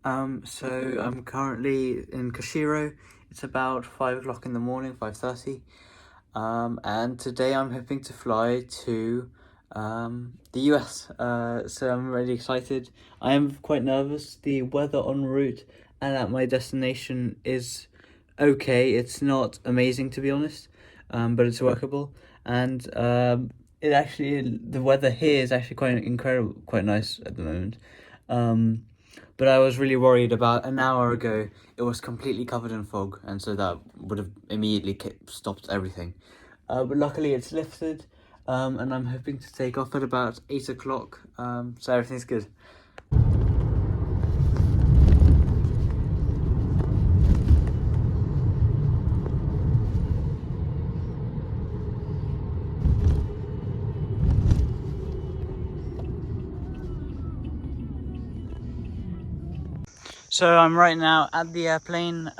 So I'm currently in Kashiro. It's about 5 o'clock in the morning, 5:30. And today I'm hoping to fly to the US. So I'm really excited. I am quite nervous. The weather en route and at my destination is okay. It's not amazing to be honest, but it's workable. And the weather here is actually quite incredible, quite nice at the moment. Um, but I was really worried about an hour ago. It was completely covered in fog, and so that would have immediately stopped everything. But luckily it's lifted, and I'm hoping to take off at about 8 o'clock. So everything's good. So I'm right now at the airplane,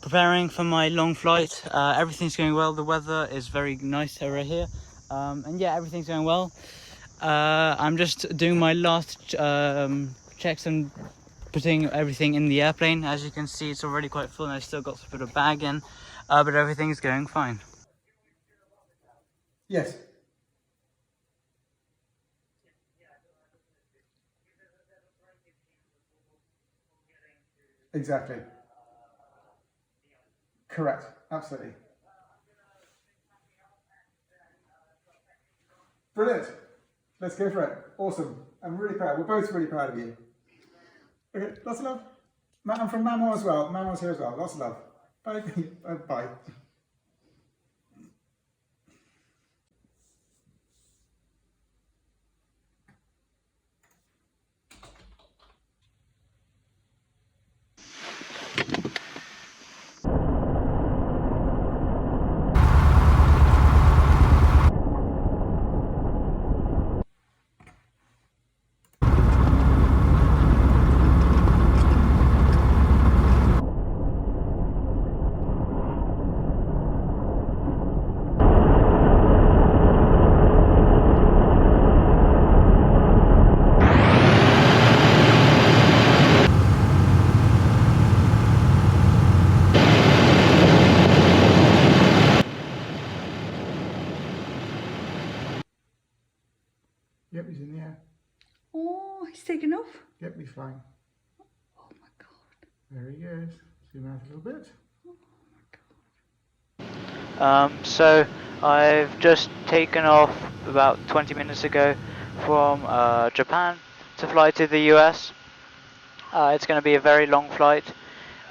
preparing for my long flight. Everything's going well. The weather is very nice over here, and yeah, everything's going well. I'm just doing my last checks and putting everything in the airplane. As you can see, it's already quite full, and I still got to put a bag in, but everything's going fine. Yes. Exactly. Correct. Absolutely. Brilliant. Let's go for it. Awesome. I'm really proud. We're both really proud of you. Okay, lots of love. I'm from Mamo as well. Mamo's here as well. Lots of love. Bye. Bye. Yep, he's in the air. Oh, he's taken off. Yep, he's flying. Oh my god. There he goes. Zoom out a little bit. So I've just taken off about 20 minutes ago from Japan to fly to the US. It's going to be a very long flight,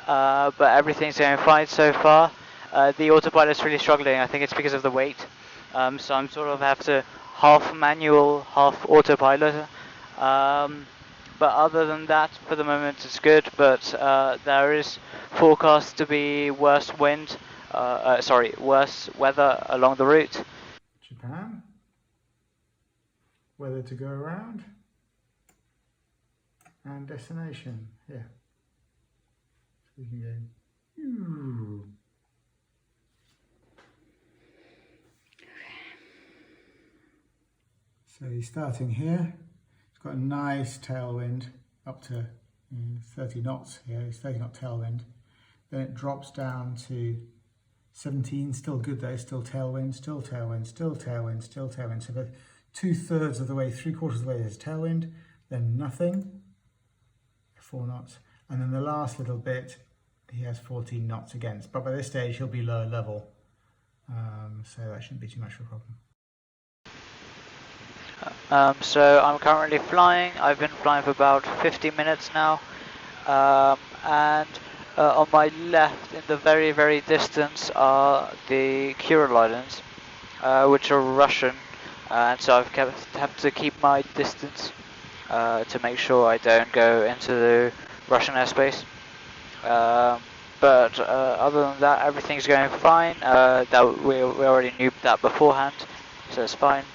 but everything's going fine so far. The autopilot's really struggling. I think it's because of the weight. So I'm sort of have to half manual, half autopilot. But other than that, for the moment it's good. But there is forecast to be worse worse weather along the route. Japan. Weather to go around. And destination. Yeah. So we can go. Ooh. So he's starting here. It's got a nice tailwind up to 30 knots here. It's 30 knot tailwind. Then it drops down to 17. Still good though. Still tailwind. Still tailwind. Still tailwind. Still tailwind. So the 2/3 of the way, 3/4 of the way is tailwind. Then nothing. 4 knots. And then the last little bit, he has 14 knots against. But by this stage, he'll be lower level. So that shouldn't be too much of a problem. So I'm currently flying. I've been flying for about 50 minutes now, and on my left, in the very, very distance, are the Kuril Islands, which are Russian, and so have to keep my distance to make sure I don't go into the Russian airspace. But other than that, everything's going fine. That we already knew that beforehand, so it's fine.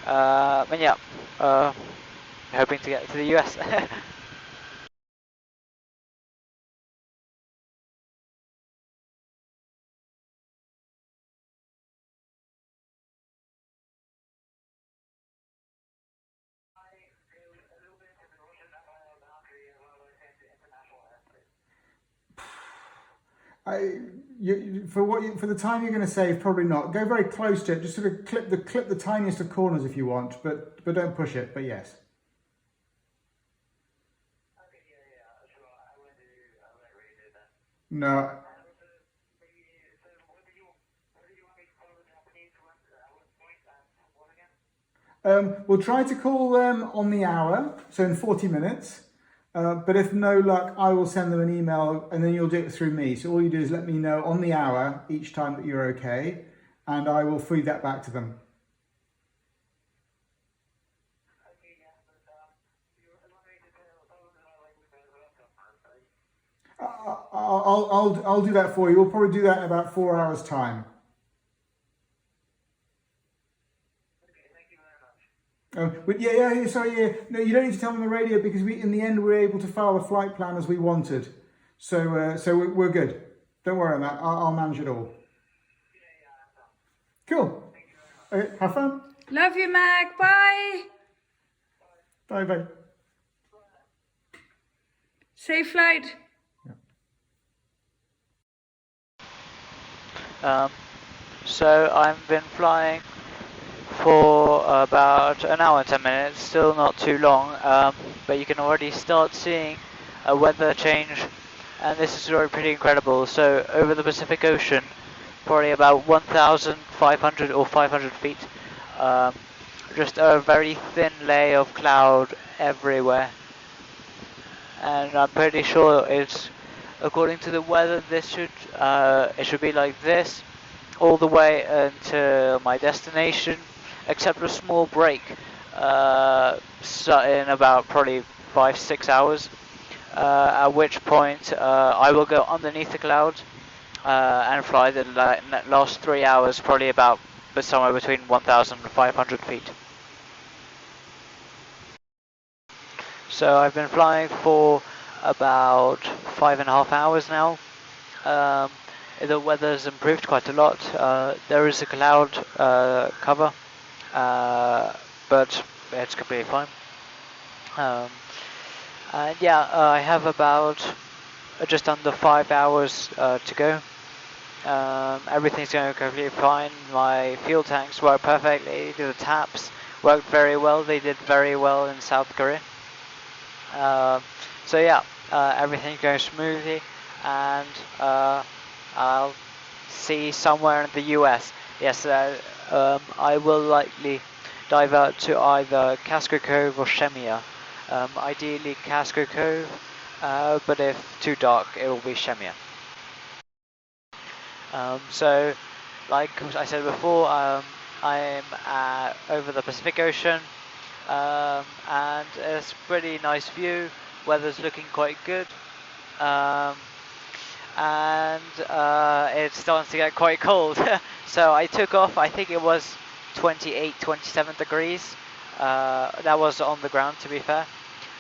And yeah, hoping to get to the US. For the time you're going to save, probably not. Go very close to it. Just sort of clip the tiniest of corners if you want, but don't push it. But yes. Okay, yeah. So I went to really do that. No. So what did you want me to call the Japanese one? What point and what again? We'll try to call them on the hour, so in 40 minutes. But if no luck, I will send them an email and then you'll do it through me. So all you do is let me know on the hour each time that you're okay, and I will feed that back to them. Okay, yeah, but you want me to tell them like I'll do that for you. We'll probably do that in about 4 hours' time. But yeah, sorry, yeah. No, you don't need to tell them on the radio because in the end, we were able to file the flight plan as we wanted. So we're good. Don't worry on that. I'll manage it all. Cool. Okay, have fun. Love you, Mac. Bye. Bye. Safe flight. So I've been flying for about an hour and 10 minutes, still not too long, but you can already start seeing a weather change, and this is already pretty incredible. So over the Pacific Ocean, probably about 1,500 or 500 feet, just a very thin layer of cloud everywhere, and I'm pretty sure it's, according to the weather, it should be like this all the way until my destination, except for a small break in about probably 5-6 hours, at which point I will go underneath the clouds and fly the last 3 hours, probably about somewhere between 1,500 feet. So I've been flying for about 5.5 hours now. The weather's improved quite a lot. There is a cloud cover, but it's completely fine. And yeah, I have about just under 5 hours to go. Everything's going completely fine. My fuel tanks work perfectly. The taps worked very well. They did very well in South Korea. So yeah, everything's going smoothly, and I'll see somewhere in the US. Yes, I will likely divert to either Casco Cove or Shemia. Ideally Casco Cove, but if too dark, it will be Shemia. So, like I said before, I'm over the Pacific Ocean, and it's a pretty nice view. Weather's looking quite good. And it's starting to get quite cold. So I took off, I think it was 27 degrees. That was on the ground, to be fair.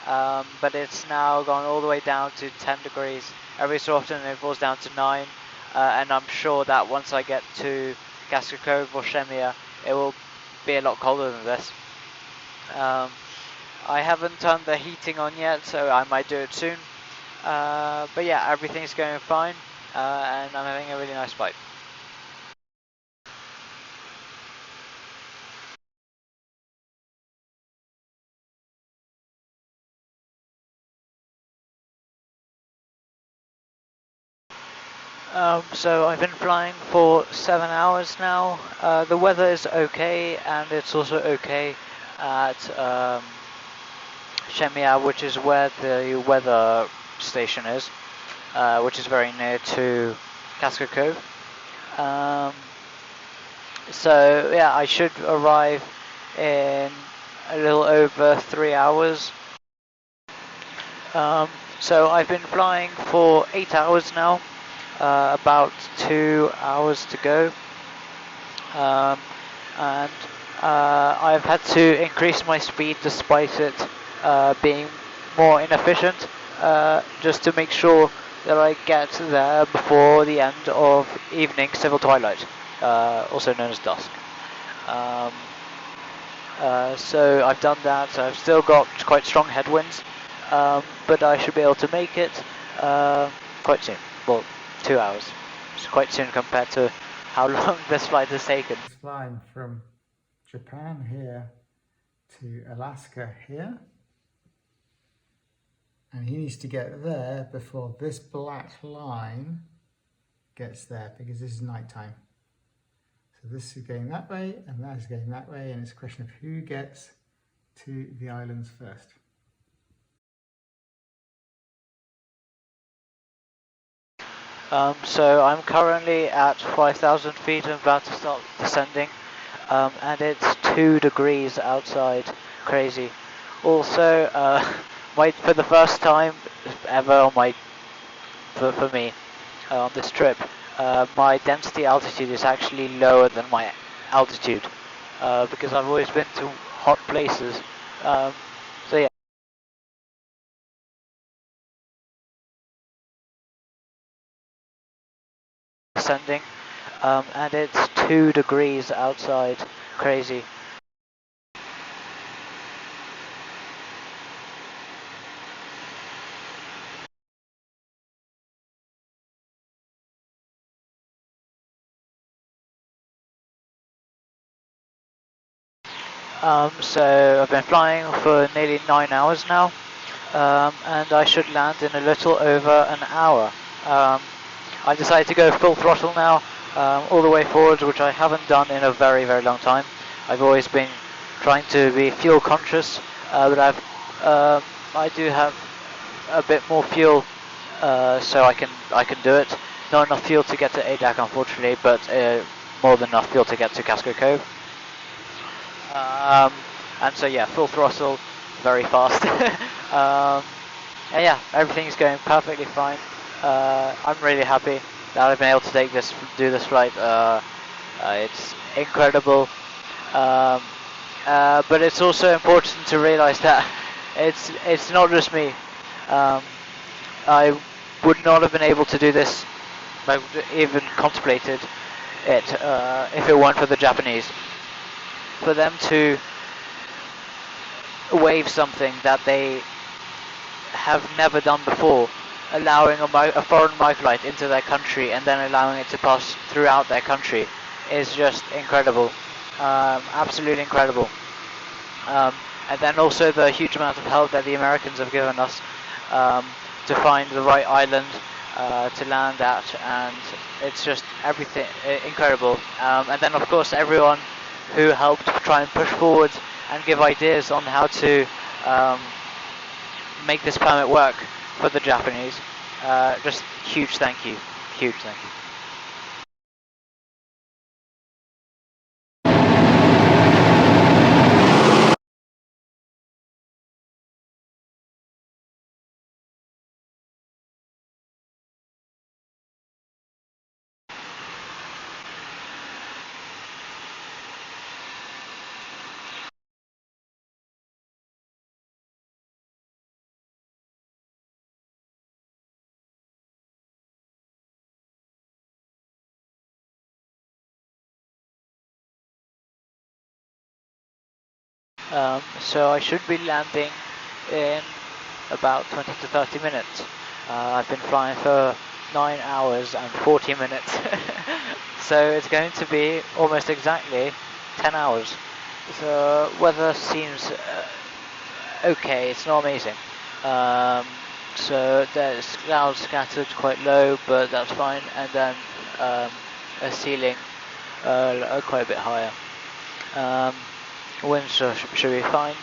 But it's now gone all the way down to 10 degrees. Every so often it falls down to 9. And I'm sure that once I get to Casco Cove or Shemia, it will be a lot colder than this. I haven't turned the heating on yet, so I might do it soon. But yeah, everything's going fine, and I'm having a really nice flight. So I've been flying for 7 hours now. The weather is okay, and it's also okay at Shemia, which is where the weather station is, which is very near to Casco Cove. So yeah, I should arrive in a little over 3 hours. So I've been flying for 8 hours now, about 2 hours to go, and I've had to increase my speed despite it being more inefficient, just to make sure that I get there before the end of evening civil twilight, also known as dusk. So I've done that. I've still got quite strong headwinds, but I should be able to make it quite soon. Well, 2 hours. It's quite soon compared to how long this flight has taken. He's flying from Japan here to Alaska here. And he needs to get there before this black line gets there, because this is nighttime. So this is going that way and that is going that way, and it's a question of who gets to the islands first. So I'm currently at 5,000 feet and about to start descending, and it's 2 degrees outside. Crazy. Also, for the first time ever on for me on this trip, my density altitude is actually lower than my altitude, because I've always been to hot places. So yeah. Descending, and it's 2 degrees outside. Crazy. So I've been flying for nearly 9 hours now, and I should land in a little over an hour. I decided to go full throttle now, all the way forward, which I haven't done in a very, very long time. I've always been trying to be fuel conscious, but I do have a bit more fuel, so I can do it. Not enough fuel to get to Adak, unfortunately, but more than enough fuel to get to Casco Cove. And so yeah, full throttle, very fast. And yeah, everything's going perfectly fine. I'm really happy that I've been able to do this flight. It's incredible, but it's also important to realize that it's not just me. I would not have been able to do this, like even contemplated it, if it weren't for the Japanese. For them to wave something that they have never done before, allowing a foreign microlight into their country and then allowing it to pass throughout their country, is just incredible. Absolutely incredible. And then also the huge amount of help that the Americans have given us to find the right island to land at, and it's just everything incredible. And then of course everyone who helped try and push forward and give ideas on how to make this permit work for the Japanese. Just huge thank you. Huge thank you. So I should be landing in about 20 to 30 minutes. I've been flying for 9 hours and 40 minutes. So it's going to be almost exactly 10 hours. The weather seems okay, it's not amazing. So there's clouds scattered quite low, but that's fine. And then a ceiling quite a bit higher. Winds should be fine.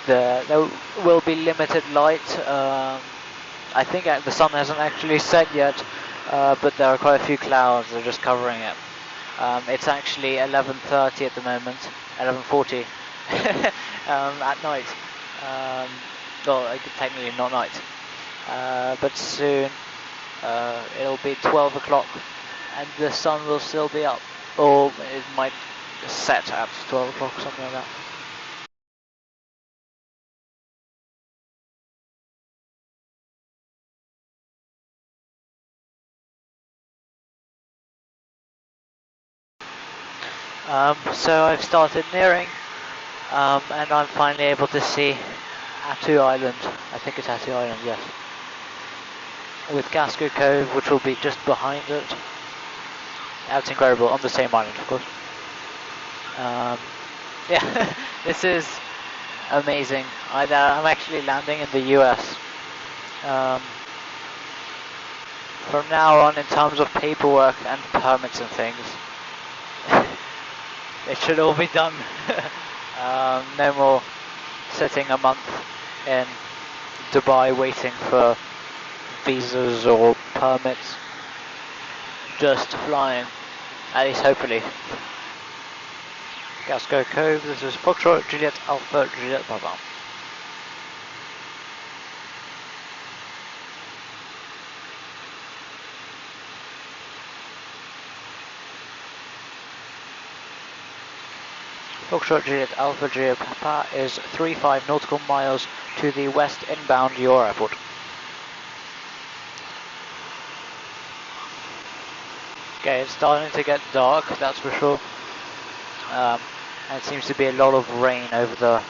There will be limited light. I think the sun hasn't actually set yet, but there are quite a few clouds that are just covering it. It's actually 11:30 at the moment, 11:40 at night. Well, technically not night, but soon it'll be 12 o'clock and the sun will still be up. Or it might set at 12 o'clock or something like that. So I've started nearing, and I'm finally able to see Attu Island. I think it's Attu Island, yes. with Casco Cove, which will be just behind it. That's incredible, on the same island, of course. Yeah, this is amazing. I'm actually landing in the US. From now on, in terms of paperwork and permits and things, it should all be done. No more sitting a month in Dubai waiting for visas or permits. Just flying, at least hopefully. Casco Cove, this is Foxtrot, Juliet Alpha, Juliet Papa. Foxtrot Juliet Alpha Juliet Papa is 35 nautical miles to the west inbound your airport. Okay, it's starting to get dark, that's for sure. And it seems to be a lot of rain over the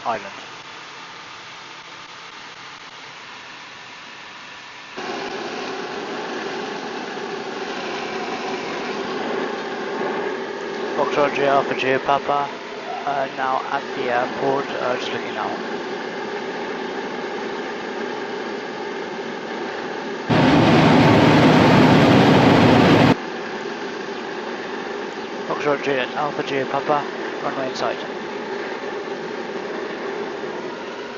island. Foxtrot J Alpha J Papa, now at the airport, just looking now. Foxtrot J Alpha J Papa, runway in sight.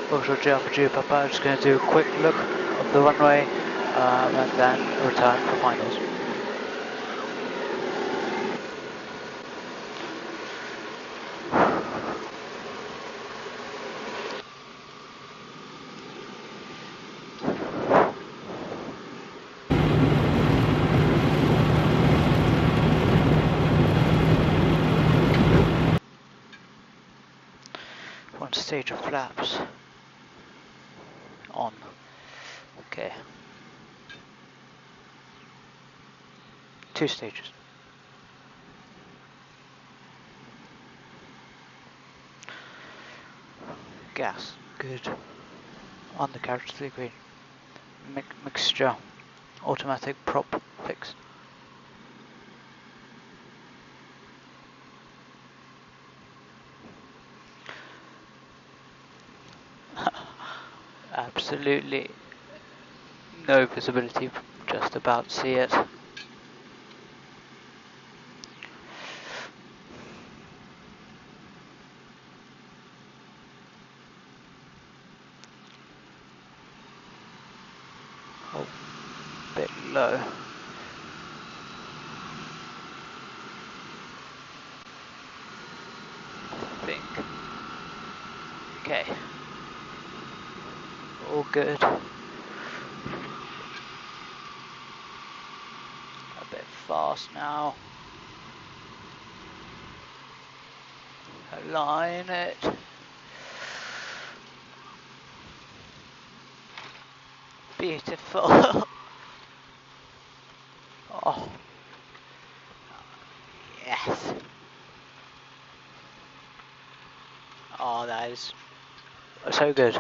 Foxtrot J Alpha J Papa, just going to do a quick look of the runway and then return for finals. One stage of flaps on. Okay. 2 stages. Gas, good. On the carriage to the green. Mixture, automatic prop fixed. Absolutely no visibility, just about see it. Oh, bit low. I think. Okay. All good. A bit fast now. Align it. Beautiful. Oh. Yes. Oh, that is so good.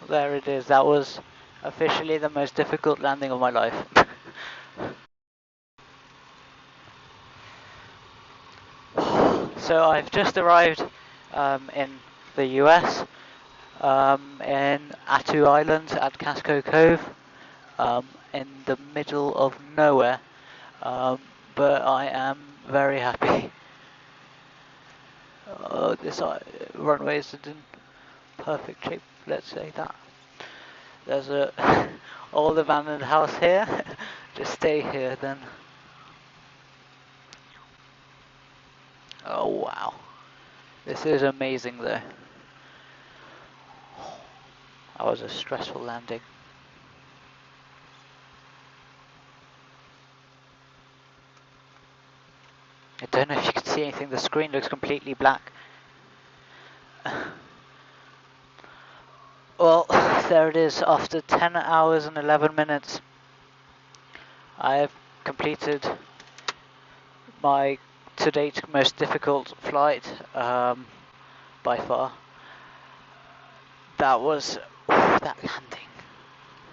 There it is. That was officially the most difficult landing of my life. So I've just arrived in the US, in Attu Island at Casco Cove, in the middle of nowhere, but I am very happy. This runway is in perfect shape, let's say that. There's a old abandoned house here. Just stay here then. Oh wow, this is amazing though. That was a stressful landing. I don't know if you can see anything, the screen looks completely black. Well, there it is, after 10 hours and 11 minutes. I have completed my to date most difficult flight by far. That was that landing.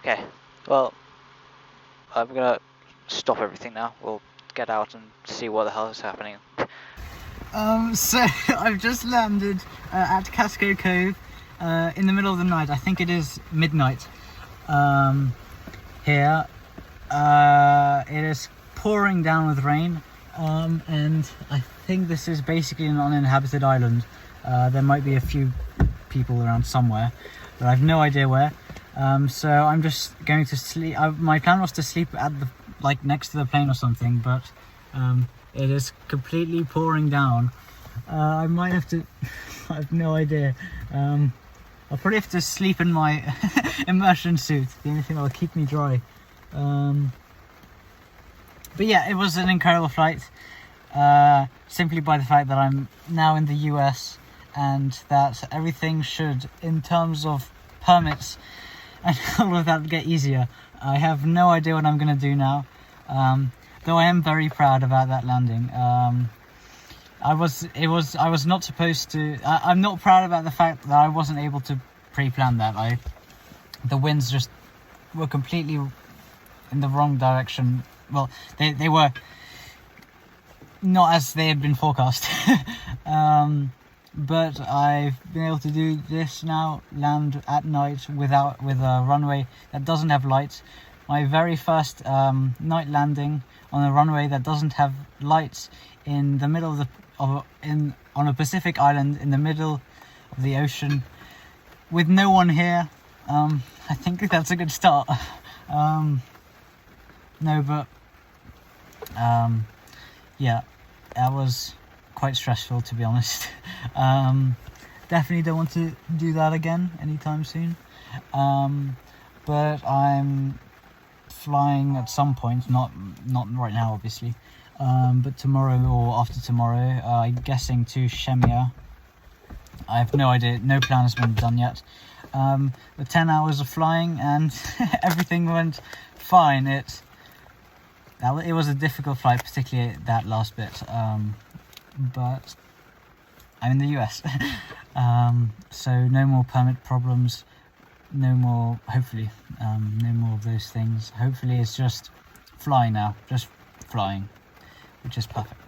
Okay, well, I'm gonna stop everything now. We'll get out and see what the hell is happening. So I've just landed at Casco Cove in the middle of the night. I think it is midnight here. It is pouring down with rain, and I think this is basically an uninhabited island. There might be a few people around somewhere, but I have no idea where. So I'm just going to sleep. My plan was to sleep at the next to the plane or something, but it is completely pouring down. I might have to. I have no idea. I'll probably have to sleep in my immersion suit. The only thing that'll keep me dry. But yeah, it was an incredible flight. Simply by the fact that I'm now in the US and that everything should, in terms of permits and all of that, get easier. I have no idea what I'm going to do now. Though I am very proud about that landing. I was not supposed to. I'm not proud about the fact that I wasn't able to pre-plan that. The winds just were completely in the wrong direction. Well, they were not as they had been forecast. But I've been able to do this now, land at night with a runway that doesn't have lights. My very first night landing on a runway that doesn't have lights in the middle on a Pacific island in the middle of the ocean with no one here. I think that's a good start. Yeah, that was quite stressful, to be honest. Definitely don't want to do that again anytime soon. But I'm flying at some point, not right now obviously, but tomorrow or after tomorrow, I'm guessing to Shemya. I have no idea, no plan has been done yet. The 10 hours of flying and everything went fine. It was a difficult flight, particularly that last bit, but I'm in the US. So no more permit problems, no more, hopefully, no more of those things. Hopefully it's just flying now, just flying, which is perfect.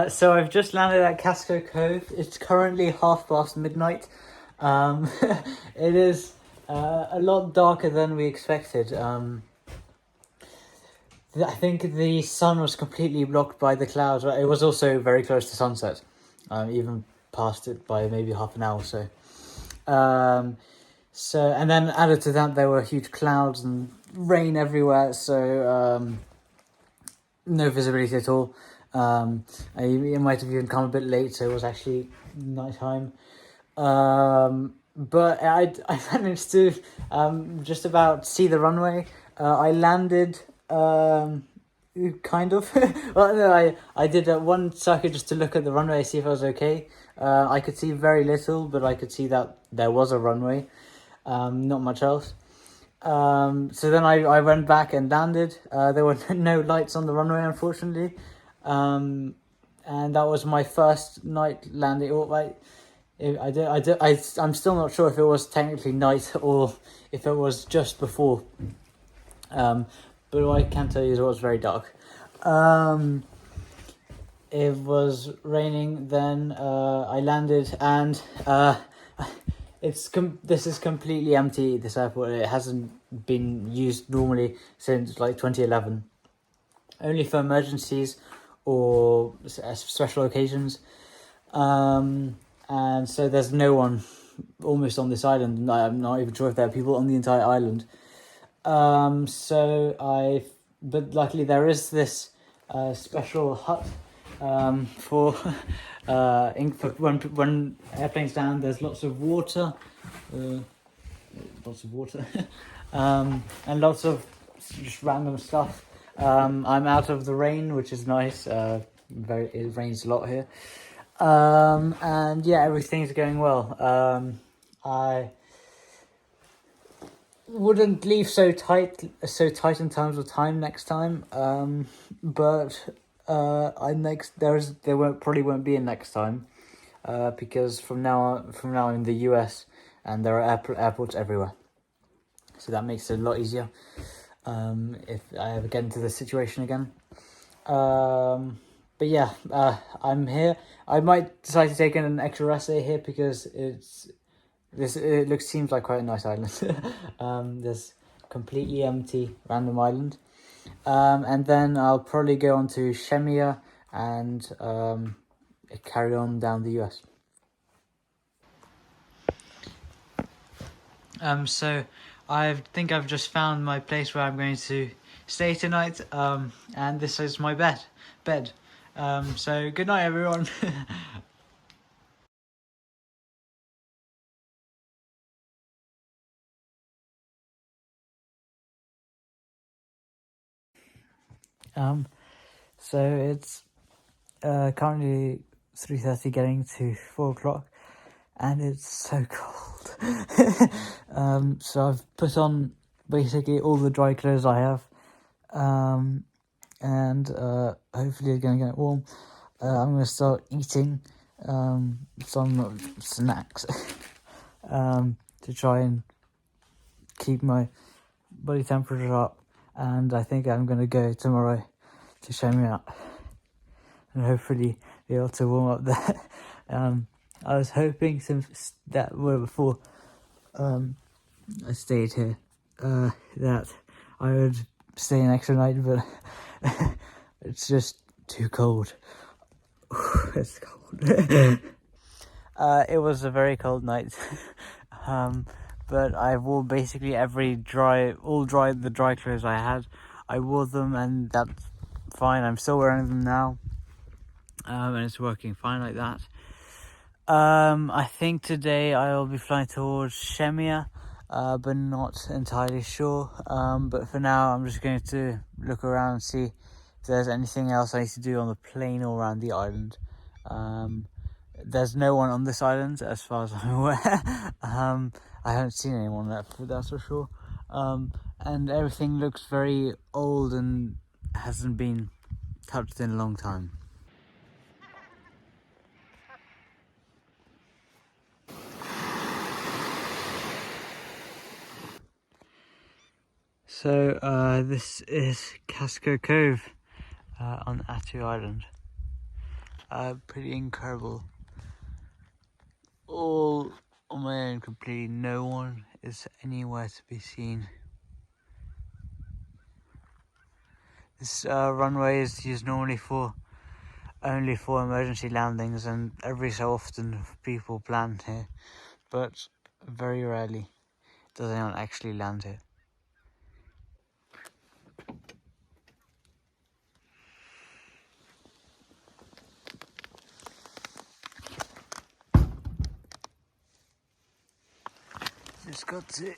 So I've just landed at Casco Cove. It's currently midnight. It is a lot darker than we expected. I think the sun was completely blocked by the clouds. It was also very close to sunset, even past it by maybe half an hour or so. And then added to that, there were huge clouds and rain everywhere, so no visibility at all. It might have even come a bit late, so it was actually nighttime. But I managed to just about see the runway. I landed kind of. Well, no, I did one circuit just to look at the runway, see if I was okay. I could see very little, but I could see that there was a runway. Not much else. So then I went back and landed. There were no lights on the runway, unfortunately. And that was my first night landing. I'm still not sure if it was technically night or if it was just before. But what I can tell you is it was very dark. It was raining then. I landed and this is completely empty, this airport. It hasn't been used normally since 2011. Only for emergencies or special occasions. And so there's no one almost on this island. I'm not even sure if there are people on the entire island. But luckily there is this special hut for when airplanes down. There's lots of water, and lots of just random stuff. I'm out of the rain, which is nice. It rains a lot here. And yeah, everything's going well. I wouldn't leave so tight in terms of time next time. But there won't be a next time. Because from now I'm in the US, and there are airports everywhere, so that makes it a lot easier. If I ever get into this situation again. But yeah, I'm here. I might decide to take in an extra rest day here because seems like quite a nice island. There's completely empty random island. And then I'll probably go on to Shemia and carry on down the US. So I think I've just found my place where I'm going to stay tonight. And this is my bed. So good night, everyone. So it's currently 3:30, getting to 4 o'clock, and it's so cold. So I've put on basically all the dry clothes I have. And hopefully it's going to get warm. I'm going to start eating some snacks to try and keep my body temperature up. And I think I'm going to go tomorrow to show me out and hopefully be able to warm up there. I was hoping before I stayed here that I would stay an extra night, but it's just too cold. It's cold. It was a very cold night. But I wore basically the dry clothes I had. I wore them, and that's fine. I'm still wearing them now. And it's working fine like that. I think today I'll be flying towards Shemia, but not entirely sure. But for now, I'm just going to look around and see if there's anything else I need to do on the plane or around the island. There's no one on this island as far as I'm aware. I haven't seen anyone that's for sure. And everything looks very old and hasn't been touched in a long time. So this is Casco Cove on Attu Island. Pretty incredible. All on my own completely. No one is anywhere to be seen. This runway is used normally only for emergency landings, and every so often people land here, but very rarely does anyone actually land here. Just got to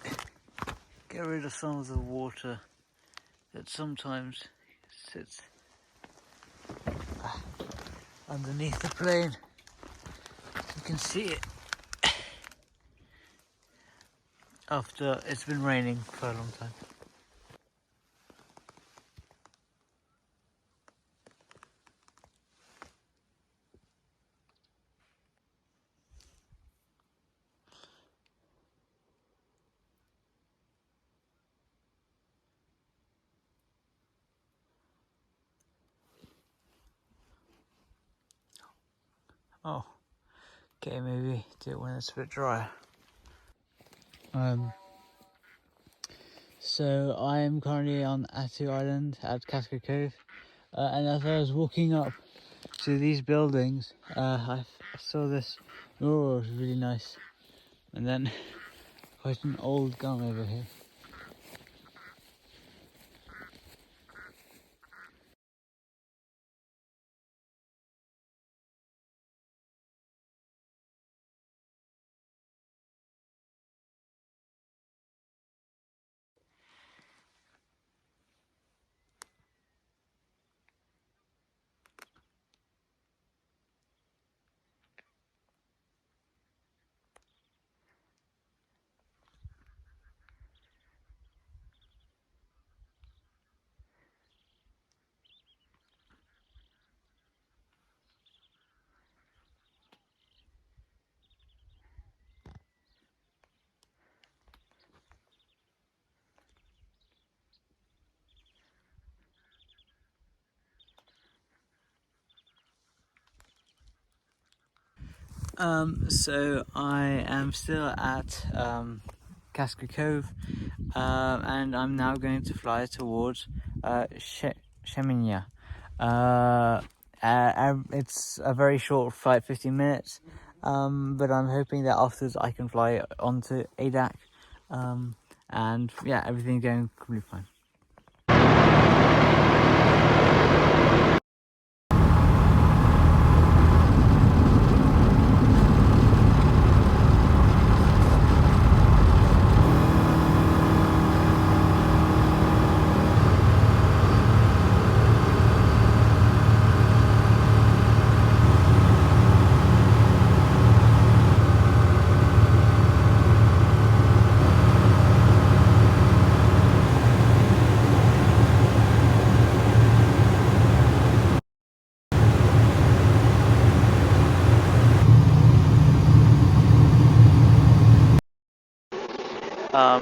get rid of some of the water that sometimes sits underneath the plane. You can see it after it's been raining for a long time. Oh, okay, maybe do it when it's a bit drier. So I am currently on Attu Island at Casco Cove, and as I was walking up to these buildings, I saw this mural. It was really nice, and then quite an old gun over here. So I am still at Casco Cove, and I'm now going to fly towards Sheminia. It's a very short flight, 15 minutes, but I'm hoping that afterwards I can fly onto Adak, and yeah, everything's going completely fine.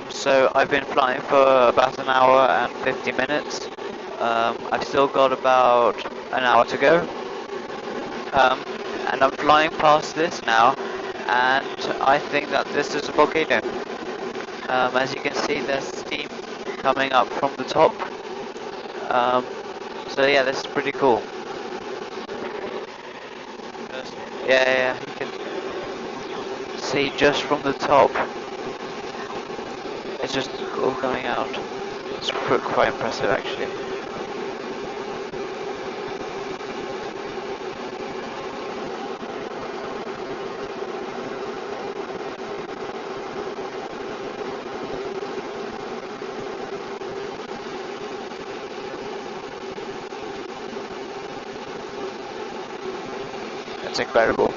So I've been flying for about an hour and 50 minutes. I've still got about an hour to go. And I'm flying past this now, and I think that this is a volcano. As you can see, there's steam coming up from the top. So yeah, this is pretty cool. Yeah, you can see just from the top. It's just all coming out. It's quite impressive, actually. It's incredible.